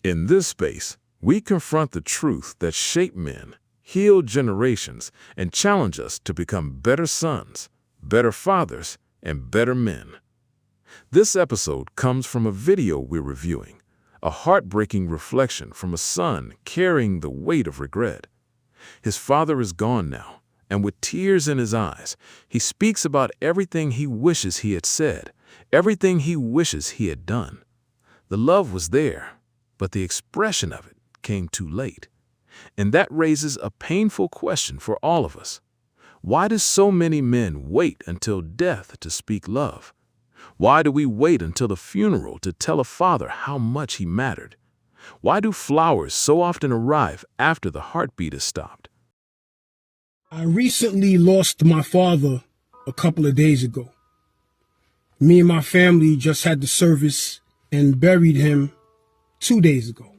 In this space, we confront the truth that shaped men, healed generations, and challenge us to become better sons, better fathers, and better men. This episode comes from a video we're reviewing, a heartbreaking reflection from a son carrying the weight of regret. His father is gone now, and with tears in his eyes, he speaks about everything he wishes he had said, everything he wishes he had done. The love was there, but the expression of it came too late. And that raises a painful question for all of us. Why do so many men wait until death to speak love? Why do we wait until the funeral to tell a father how much he mattered? Why do flowers so often arrive after the heartbeat is stopped? I recently lost my father a couple of days ago. Me and my family just had the service and buried him 2 days ago.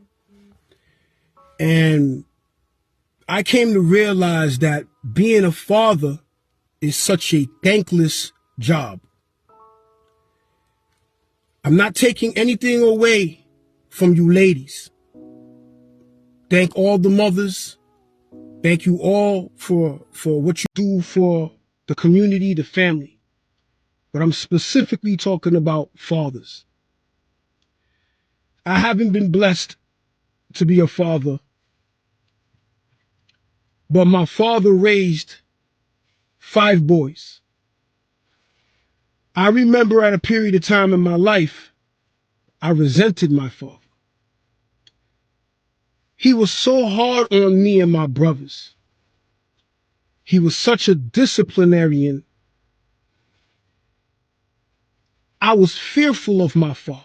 And I came to realize that being a father is such a thankless job. I'm not taking anything away from you ladies. Thank all the mothers. Thank you all for what you do for the community, the family. But I'm specifically talking about fathers. I haven't been blessed to be a father, but my father raised 5 boys. I remember at a period of time in my life, I resented my father. He was so hard on me and my brothers. He was such a disciplinarian. I was fearful of my father.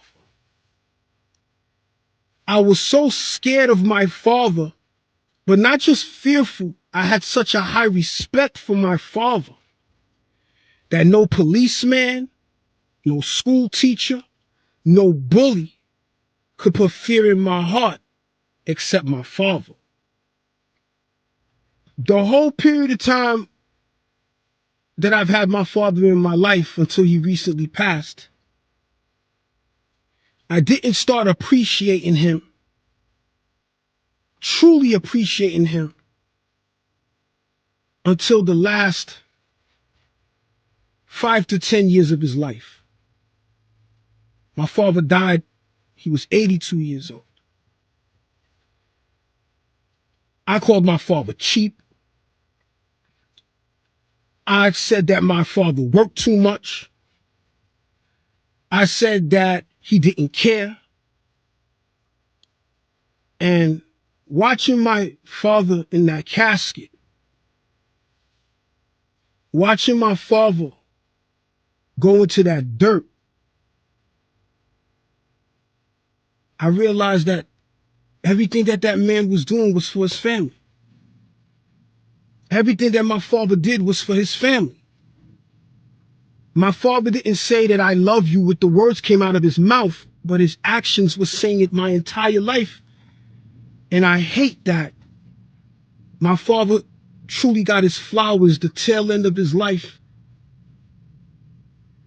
I was so scared of my father, but not just fearful. I had such a high respect for my father that no policeman, no school teacher, no bully could put fear in my heart except my father. The whole period of time that I've had my father in my life until he recently passed, I didn't start appreciating him, truly appreciating him, until the last 5 to 10 years of his life. My father died, he was 82 years old. I called my father cheap. I said that my father worked too much. I said that he didn't care. And watching my father in that casket, watching my father go into that dirt, I realized that everything that that man was doing was for his family. Everything that my father did was for his family. My father didn't say that I love you with the words came out of his mouth, but his actions were saying it my entire life. And I hate that. My father truly got his flowers the tail end of his life.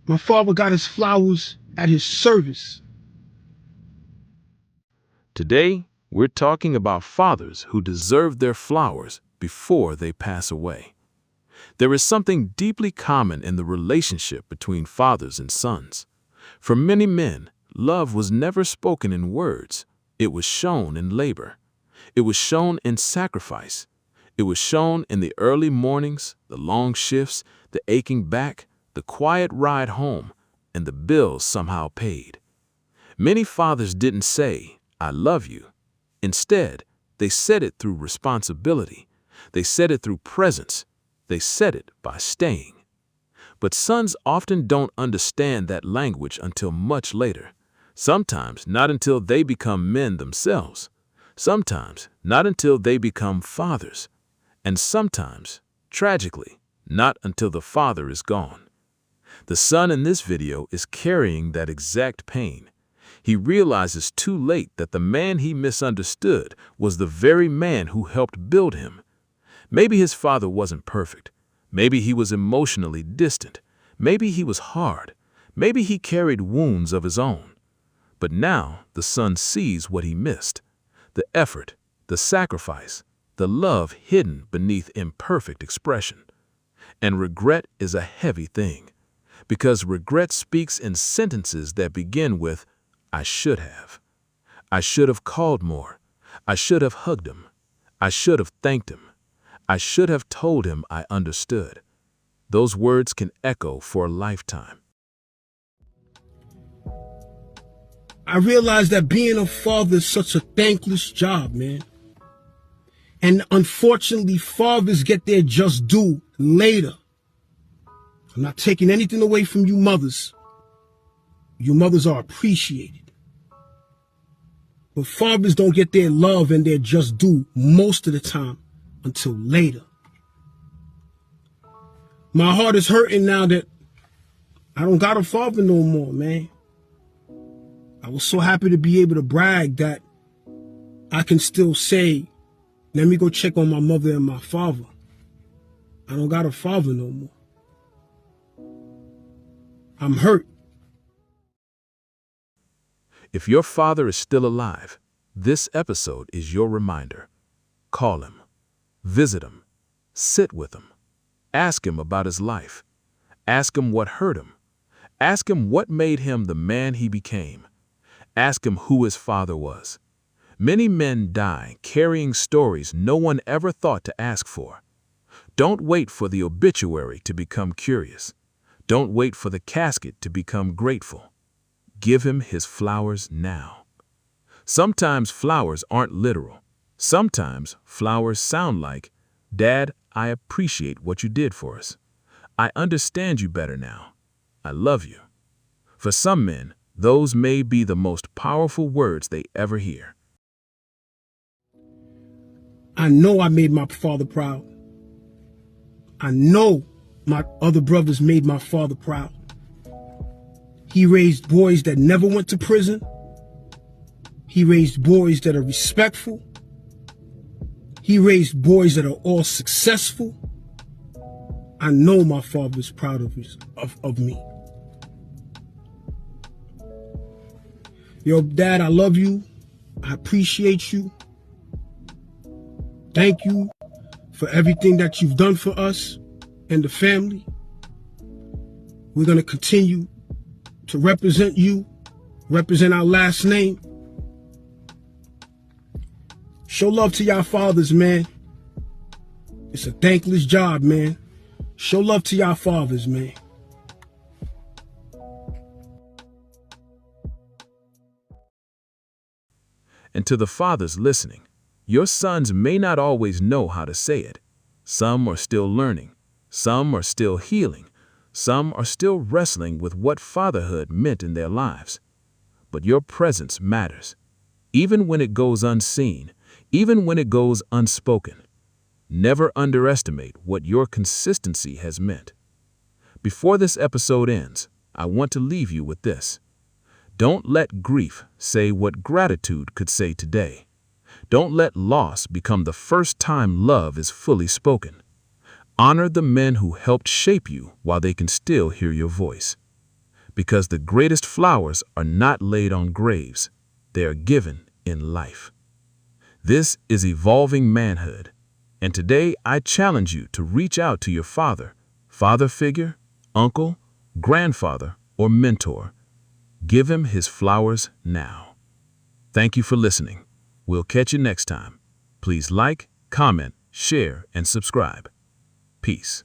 My father got his flowers at his service. Today, we're talking about fathers who deserve their flowers before they pass away. There is something deeply common in the relationship between fathers and sons. For many men, love was never spoken in words. It was shown in labor. It was shown in sacrifice. It was shown in the early mornings, the long shifts, the aching back, the quiet ride home, and the bills somehow paid. Many fathers didn't say, "I love you." Instead, they said it through responsibility. They said it through presence. They said it by staying. But sons often don't understand that language until much later. Sometimes not until they become men themselves. Sometimes not until they become fathers. And sometimes, tragically, not until the father is gone. The son in this video is carrying that exact pain. He realizes too late that the man he misunderstood was the very man who helped build him. Maybe his father wasn't perfect. Maybe he was emotionally distant. Maybe he was hard. Maybe he carried wounds of his own. But now the son sees what he missed. the effort, the sacrifice, the love hidden beneath imperfect expression. And regret is a heavy thing, because regret speaks in sentences that begin with, I should have. I should have called more. I should have hugged him. I should have thanked him. I should have told him I understood. Those words can echo for a lifetime. I realize that being a father is such a thankless job, man. And unfortunately, fathers get their just due later. I'm not taking anything away from you mothers. You mothers are appreciated. But fathers don't get their love and their just due most of the time until later. My heart is hurting now that I don't got a father no more, man. I was so happy to be able to brag that I can still say, let me go check on my mother and my father. I don't got a father no more. I'm hurt. If your father is still alive, this episode is your reminder. Call him, visit him, sit with him, ask him about his life, ask him what hurt him, ask him what made him the man he became, ask him who his father was. Many men die carrying stories no one ever thought to ask for. Don't wait for the obituary to become curious. Don't wait for the casket to become grateful. Give him his flowers now. Sometimes flowers aren't literal. Sometimes flowers sound like, Dad, I appreciate what you did for us. I understand you better now. I love you. For some men, those may be the most powerful words they ever hear. I know I made my father proud. I know my other brothers made my father proud. He raised boys that never went to prison. He raised boys that are respectful. He raised boys that are all successful. I know my father is proud of me. Yo, Dad, I love you. I appreciate you. Thank you for everything that you've done for us and the family. We're going to continue to represent you, represent our last name. Show love to y'all fathers, man. It's a thankless job, man. Show love to y'all fathers, man. And to the fathers listening, your sons may not always know how to say it. Some are still learning. Some are still healing. Some are still wrestling with what fatherhood meant in their lives. But your presence matters, even when it goes unseen, even when it goes unspoken. Never underestimate what your consistency has meant. Before this episode ends, I want to leave you with this. Don't let grief say what gratitude could say today. Don't let loss become the first time love is fully spoken. Honor the men who helped shape you while they can still hear your voice. Because the greatest flowers are not laid on graves, they are given in life. This is Evolving Manhood, and today I challenge you to reach out to your father figure, uncle, grandfather, or mentor. Give him his flowers now. Thank you for listening. We'll catch you next time. Please like, comment, share, and subscribe. Peace.